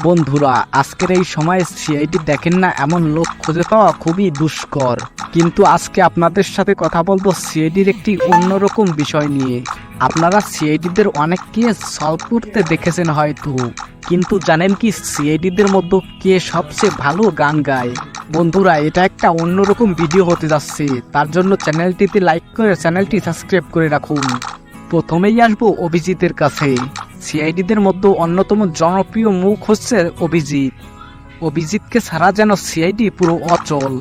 বন্ধুরা, আজকের এই সময়ে সিআইডি দেখেন না, এমন লোক খুঁজে পাওয়া খুবই দুষ্কর। কিন্তু আজকে আপনাদের সাথে কথা বলবো সিআইডির একটি অন্যরকম বিষয় নিয়ে। আপনারা সিআইডিদের অনেক কেস সলভ করতে দেখেছেন হয়তো, কিন্তু জানেন কি সিআইডিদের মধ্যে কে সবচেয়ে ভালো গান গায়? বন্ধুরা, এটা একটা অন্যরকম ভিডিও হতে যাচ্ছে, তার জন্য চ্যানেলটিতে লাইক করে চ্যানেলটি সাবস্ক্রাইব করে রাখুন। প্রথমেই আসবো অভিজিতের কাছে। সিআইডিদের মধ্যে অন্যতম জনপ্রিয় মুখ হচ্ছে অভিজিৎ। অভিজিৎকে ছাড়া যেন সিআইডি পুরো অচল,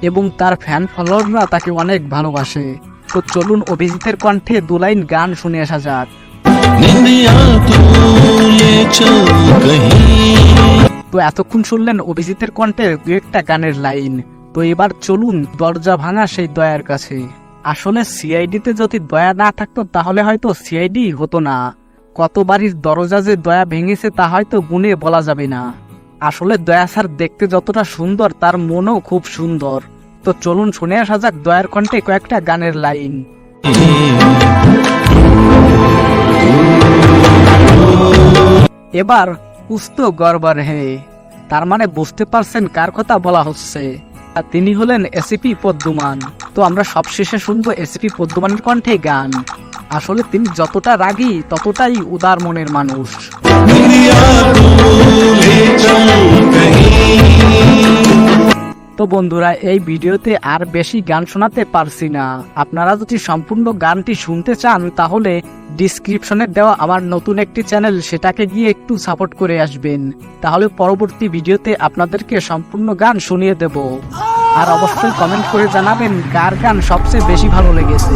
এবং তার ফ্যান ফলোয়াররা তাকে অনেক ভালোবাসে। তো চলুন অভিজিতের কণ্ঠে দু লাইন গান শুনে আসা যাক। তো এতক্ষণ শুনলেন অভিজিতের কণ্ঠে দু একটা গানের লাইন। তো এবার চলুন দরজা ভাঙা সেই দয়ার কাছে। আসলে সিআইডিতে যদি দয়া না থাকতো তাহলে হয়তো সিআইডি হতো না। কত বাড়ির দরজা যে দয়া ভেঙেছে তা হয়তো গুণে বলা যাবে না। আসলে দয়া স্যার দেখতে যতটা সুন্দর তার মনও খুব সুন্দর। তো চলুন শুনে আসা যাক দয়ার কণ্ঠে কয়েকটা গানের লাইন। এবার কুস্ত গড়বড় হে, তার মানে বুঝতে পারছেন কার কথা বলা হচ্ছে। আর তিনি হলেন এসিপি পদ্মমান। তো আমরা সবশেষে শুনবো এসিপি পদ্মমানের কণ্ঠে গান। আসলে তিনি যতটা রাগী ততটাই উদার মনের মানুষ। তো বন্ধুরা, এই ভিডিওতে আর বেশি গান শোনাতে পারছি না। আপনারা যদি সম্পূর্ণ গানটি শুনতে চান তাহলে ডিসক্রিপশনে দেওয়া আমার নতুন একটি চ্যানেল, সেটাকে গিয়ে একটু সাপোর্ট করে আসবেন। তাহলে পরবর্তী ভিডিওতে আপনাদেরকে সম্পূর্ণ গান শুনিয়ে দেব। আর অবশ্যই কমেন্ট করে জানাবেন কার গান সবচেয়ে বেশি ভালো লেগেছে।